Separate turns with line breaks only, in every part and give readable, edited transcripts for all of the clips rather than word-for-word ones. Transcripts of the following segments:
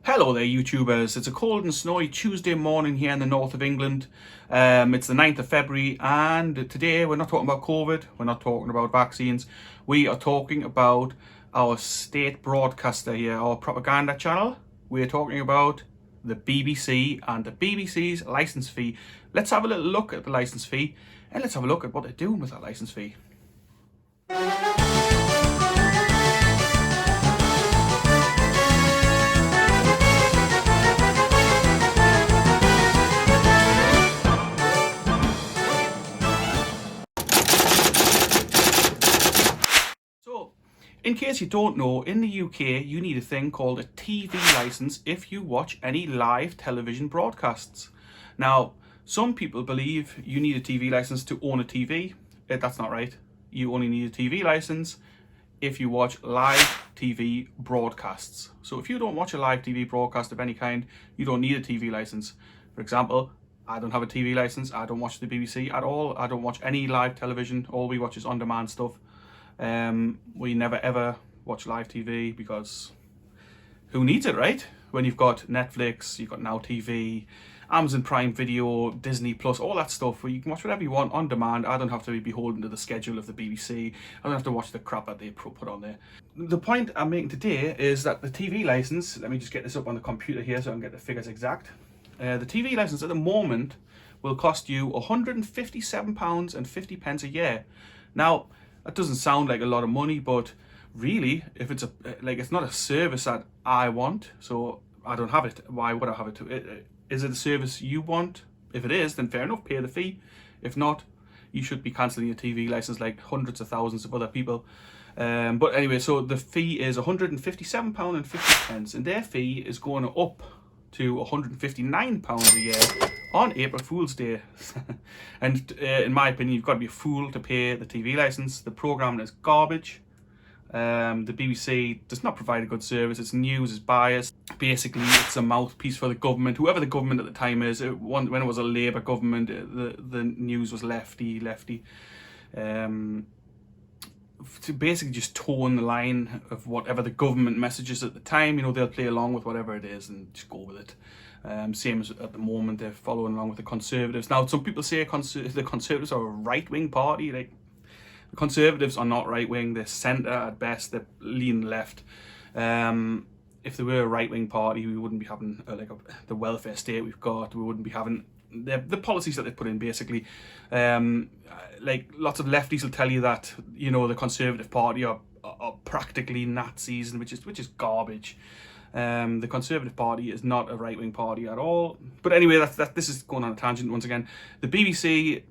Hello there, YouTubers. It's a cold and snowy Tuesday morning here in the north of England. It's the 9th of February, and today we're not talking about COVID, we're not talking about vaccines. We are talking about our state broadcaster here, our propaganda channel. We're talking about the BBC and the BBC's licence fee. Let's have a little look at the licence fee, and let's have a look at what they're doing with that licence fee. So, in case you don't know, in the UK you need a thing called a TV licence if you watch any live television broadcasts. Now, some people believe you need a TV licence to own a TV. That's not right. You only need a TV licence if you watch live TV broadcasts. So if you don't watch a live TV broadcast of any kind, you don't need a TV licence. For example, I don't have a TV licence. I don't watch the BBC at all. I don't watch any live television. All we watch is on-demand stuff. We never ever watch live TV because who needs it, right? When you've got Netflix, you've got Now TV, Amazon Prime Video, Disney Plus, all that stuff where you can watch whatever you want on demand. I don't have to be beholden to the schedule of the BBC. I don't have to watch the crap that they put on there. The point I'm making today is that the TV license, let me just get this up on the computer here so I can get the figures exact. The TV license at the moment will cost you £157.50 a year. Now, that doesn't sound like a lot of money, but really, if it's it's not a service that I want, so I don't have it. Why would I have it? Is it a service you want? If it is, then fair enough, pay the fee. If not, you should be cancelling your TV license like hundreds of thousands of other people. But anyway, so the fee is £157.50, and their fee is going up to £159 a year on April Fool's Day. And in my opinion, you've got to be a fool to pay the TV license. The programming is garbage. The BBC does not provide a good service. Its news is biased. Basically, it's a mouthpiece for the government, whoever the government at the time is. When it was a Labour government, the news was lefty. To basically just tone the line of whatever the government messages at the time. You know, they'll play along with whatever it is and just go with it. Same as at the moment, they're following along with the Conservatives. Now, some people say the Conservatives are a right-wing party. Like, the Conservatives are not right-wing. They're centre at best. They're lean left. If they were a right-wing party, we wouldn't be having the welfare state we've got. We wouldn't be having the policies that they put in, basically. Like, lots of lefties will tell you that, you know, the Conservative Party are practically Nazis, which is garbage. The Conservative Party is not a right-wing party at all. But anyway, this is going on a tangent once again. The BBC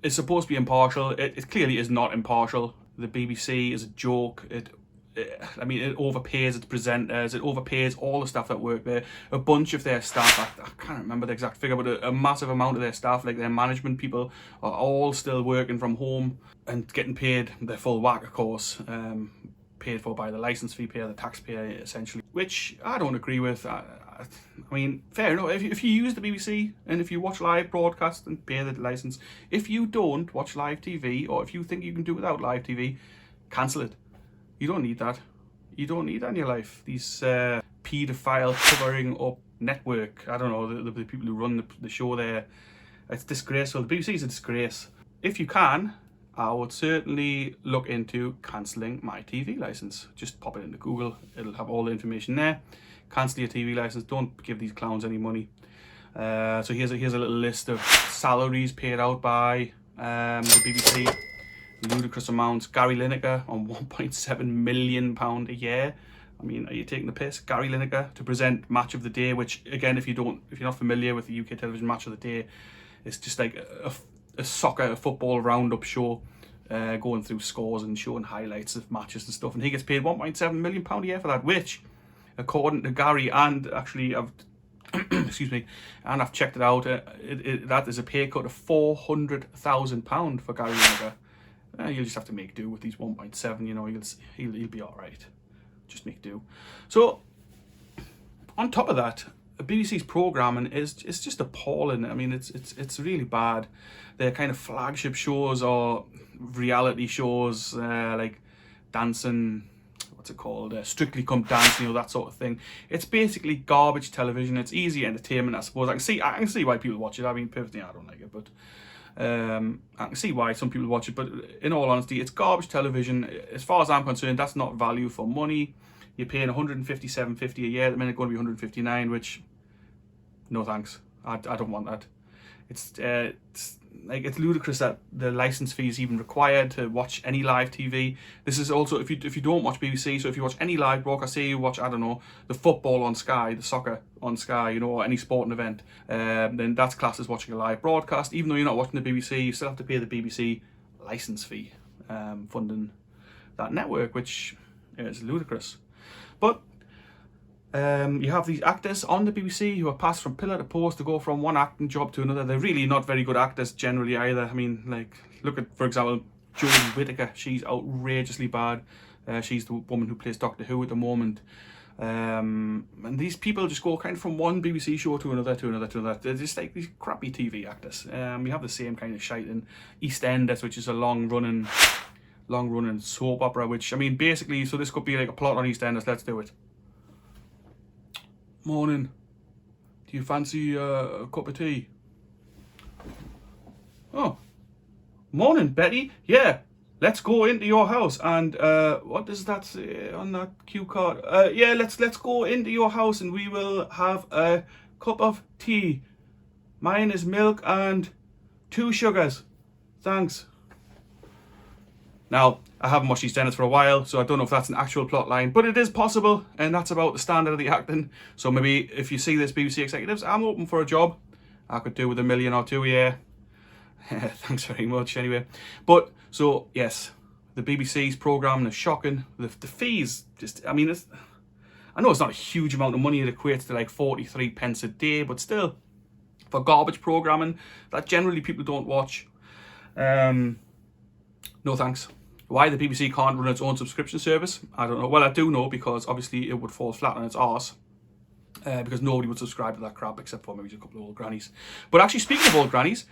is supposed to be impartial. It clearly is not impartial. The BBC is a joke. It overpays its presenters. It overpays all the staff that work there. A bunch of their staff, I can't remember the exact figure, but a massive amount of their staff, like their management people, are all still working from home and getting paid their full whack, of course. Paid for by the licence fee payer, the taxpayer, essentially, which I don't agree with. I mean, fair enough. If you use the BBC and if you watch live broadcasts and pay the licence, if you don't watch live TV, or if you think you can do without live TV, cancel it. You don't need that. You don't need that in your life. These paedophile covering up network, I don't know, the people who run the show there, it's disgraceful. The BBC is a disgrace. If you can, I would certainly look into cancelling my TV licence. Just pop it into Google. It'll have all the information there. Cancel your TV licence. Don't give these clowns any money. So here's a little list of salaries paid out by the BBC. Ludicrous amounts. Gary Lineker on £1.7 million a year. I mean, are you taking the piss? Gary Lineker to present Match of the Day, which again, if you're not familiar with the UK television Match of the Day, it's just like a football roundup show, going through scores and showing highlights of matches and stuff. And he gets paid £1.7 million a year for that, which, according to Gary, and actually I've excuse me, and I've checked it out, that is a pay cut of £400,000 for Gary Lineker. You'll just have to make do with these 1.7, you know, he'll be all right. Just make do. So, on top of that, BBC's programming is just appalling. I mean, it's really bad. Their kind of flagship shows or reality shows, like Dancing what's it called, Strictly Come Dancing, that sort of thing. It's basically garbage television. It's easy entertainment, I suppose. I can see why people watch it. I mean, personally, I don't like it, but I can see why some people watch it. But in all honesty, it's garbage television. As far as I'm concerned, that's not value for money. You're paying 157.50 a year. At the minute, going to be 159, which, no thanks. I don't want that. It's ludicrous that the license fee is even required to watch any live TV. This is also if you don't watch BBC. So if you watch any live broadcast, say you watch, I don't know, the football on Sky, the soccer on Sky, or any sporting event, then that's classed as watching a live broadcast. Even though you're not watching the BBC, you still have to pay the BBC license fee, funding that network, which is ludicrous. But you have these actors on the BBC who are passed from pillar to post to go from one acting job to another. They're really not very good actors generally either. I mean, like, look at, for example, Jodie Whittaker. She's outrageously bad. She's the woman who plays Doctor Who at the moment. And these people just go kind of from one BBC show to another, to another, to another. They're just like these crappy TV actors. We have the same kind of shite in EastEnders, which is a long-running soap opera, which, I mean, basically, so this could be like a plot on EastEnders. Let's do it. Morning. Do you fancy a cup of tea? Oh. Morning, Betty. Yeah. Let's go into your house and what does that say on that cue card? Yeah, let's go into your house and we will have a cup of tea. Mine is milk and 2 sugars. Thanks. Now, I haven't watched EastEnders for a while, so I don't know if that's an actual plot line, but it is possible, and that's about the standard of the acting. So maybe if you see this, BBC executives, I'm open for a job. I could do with $1 million or 2 a year. Thanks very much, anyway. But, so, yes, the BBC's programming is shocking. The fees, just, I mean, I know it's not a huge amount of money. It equates to like 43 pence a day, but still, for garbage programming that generally people don't watch, no thanks. Why the BBC can't run its own subscription service, I don't know. Well, I do know, because obviously it would fall flat on its arse. Because nobody would subscribe to that crap except for maybe a couple of old grannies. But actually, speaking of old grannies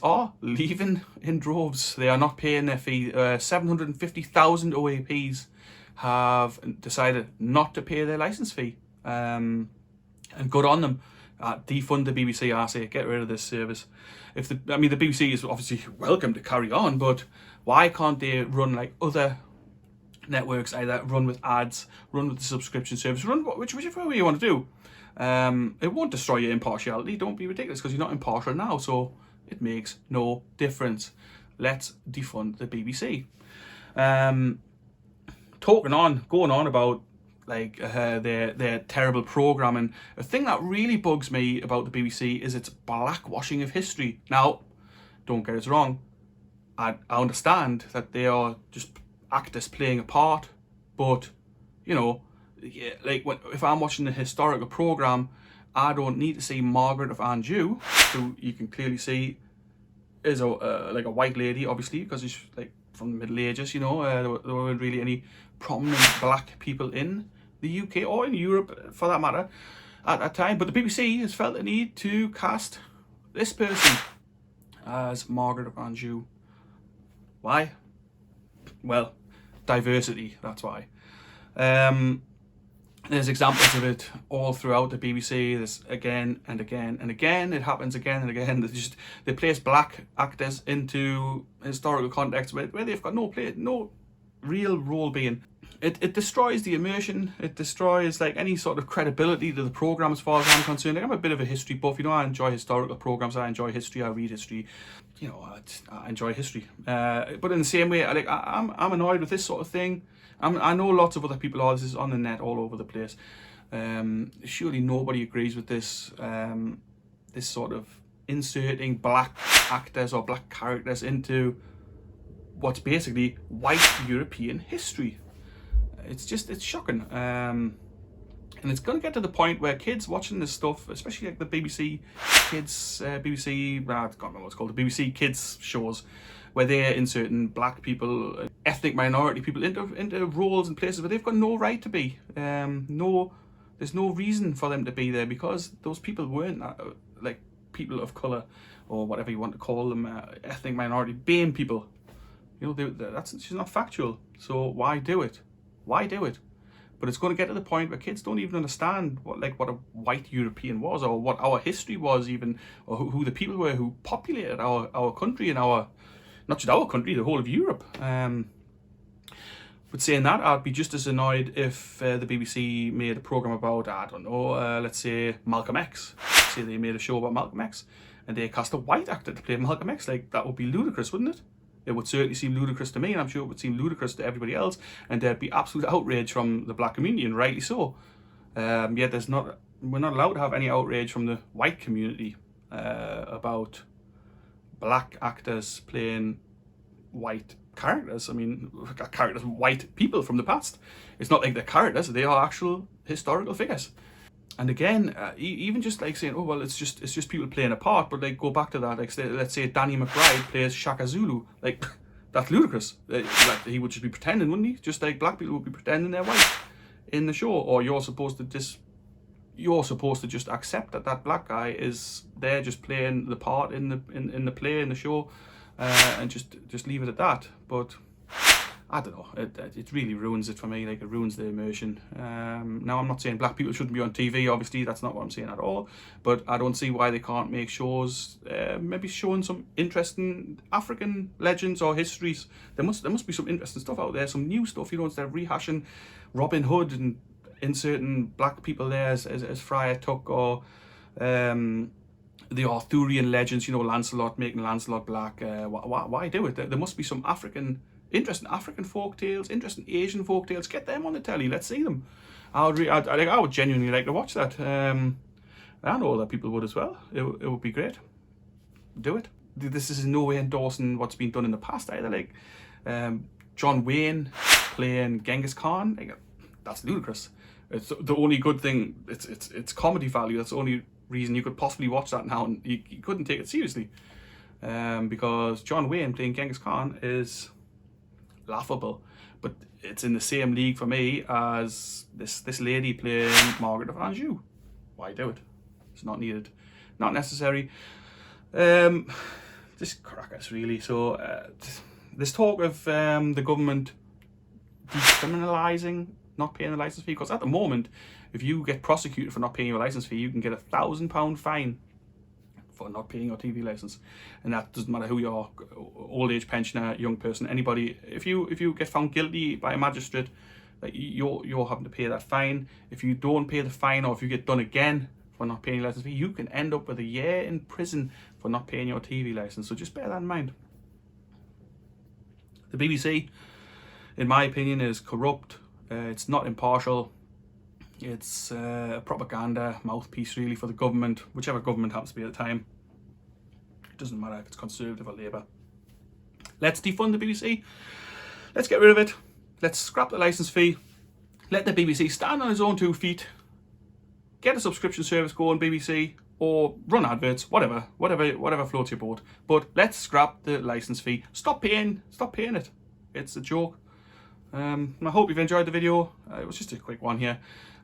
are leaving in droves. They are not paying their fee. 750,000 OAPs have decided not to pay their license fee. And good on them. Defund the BBC, I say, get rid of this service. The BBC is obviously welcome to carry on, but why can't they run like other networks, either run with ads, run with the subscription service, run whichever way you want to do. It won't destroy your impartiality. Don't be ridiculous, because you're not impartial now, so it makes no difference. Let's defund the BBC. Going on about like their terrible programming. A thing that really bugs me about the BBC is its blackwashing of history. Now, don't get us wrong, I understand that they are just actors playing a part, but if I'm watching a historical program, I don't need to see Margaret of Anjou, who you can clearly see is a white lady, obviously, because she's like from the Middle Ages. There weren't really any prominent black people in the UK or in Europe for that matter at that time. But the BBC has felt the need to cast this person as Margaret of Anjou. Why? Well, diversity, that's why. There's examples of it all throughout the BBC. There's again and again and again. It happens again and again. They place black actors into historical context where they've got no real role being. It destroys the immersion. It destroys like any sort of credibility to the program, as far as I'm concerned. I'm a bit of a history buff. I enjoy historical programs. I enjoy history. I read history. I enjoy history. But in the same way, I'm annoyed with this sort of thing. I know lots of other people are. This is on the net all over the place. Surely nobody agrees with this. This sort of inserting black actors or black characters into what's basically white European history. It's shocking. And it's going to get to the point where kids watching this stuff, especially like the BBC Kids, I can't remember what it's called, the BBC Kids shows, where they're inserting black people, ethnic minority people into roles and places where they've got no right to be. There's no reason for them to be there, because those people weren't like people of colour, or whatever you want to call them, ethnic minority, BAME people. That's just not factual. So why do it? Why do it? But it's going to get to the point where kids don't even understand what a white European was, or what our history was even, or who the people were who populated our country and not just our country, the whole of Europe. But saying that, I'd be just as annoyed if the BBC made a programme about, I don't know, let's say Malcolm X. Say they made a show about Malcolm X and they cast a white actor to play Malcolm X. Like, that would be ludicrous, wouldn't it? It would certainly seem ludicrous to me, and I'm sure it would seem ludicrous to everybody else, and there'd be absolute outrage from the black community, and rightly so. Yet we're not allowed to have any outrage from the white community about black actors playing white characters. I mean, characters, white people from the past. It's not like they're characters; they are actual historical figures. And again, even just like saying, oh well, it's just people playing a part, but like go back to that, like let's say Danny McBride plays Shaka Zulu, like that's ludicrous. Like he would just be pretending, wouldn't he? Just like black people would be pretending they're white in the show, or you're supposed to just accept that black guy is there just playing the part in the play, in the show, and just leave it at that. But I don't know, it really ruins it for me, like it ruins the immersion. Now, I'm not saying black people shouldn't be on TV, obviously, that's not what I'm saying at all, but I don't see why they can't make shows, maybe showing some interesting African legends or histories. There must be some interesting stuff out there, some new stuff, instead of rehashing Robin Hood and inserting black people there as Friar Tuck, or the Arthurian legends, Lancelot, making Lancelot black. Why do it? There must be some interesting African folk tales, interesting Asian folk tales. Get them on the telly. Let's see them. I would genuinely like to watch that. I know other people would as well. It would be great. Do it. This is in no way endorsing what's been done in the past either. Like John Wayne playing Genghis Khan. Like, that's ludicrous. It's the only good thing. It's comedy value. That's the only reason you could possibly watch that now, and you couldn't take it seriously. Because John Wayne playing Genghis Khan is laughable, but it's in the same league for me as this lady playing Margaret of Anjou. Why do it? It's not needed, not necessary. Just crackers, really. So this talk of the government decriminalising not paying the licence fee, because at the moment, if you get prosecuted for not paying your licence fee, you can get a £1,000 fine for not paying your TV license, and that doesn't matter who you are, old age pensioner, young person, anybody. If you get found guilty by a magistrate, you're having to pay that fine. If you don't pay the fine, or if you get done again for not paying your license fee, you can end up with a year in prison for not paying your TV license. So just bear that in mind. The BBC, in my opinion, is corrupt. It's not impartial. It's a propaganda mouthpiece, really, for the government, whichever government happens to be at the time. It doesn't matter if it's Conservative or Labour. Let's defund the BBC. Let's get rid of it. Let's scrap the licence fee. Let the BBC stand on its own 2 feet. Get a subscription service going, BBC, or run adverts, whatever floats your boat. But let's scrap the licence fee. Stop paying it. It's a joke. I hope you've enjoyed the video. It was just a quick one here.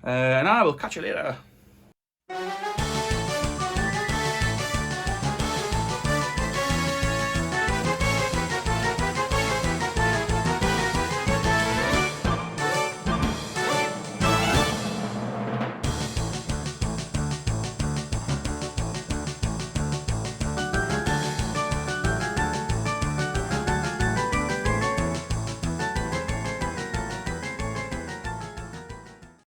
And I will catch you later.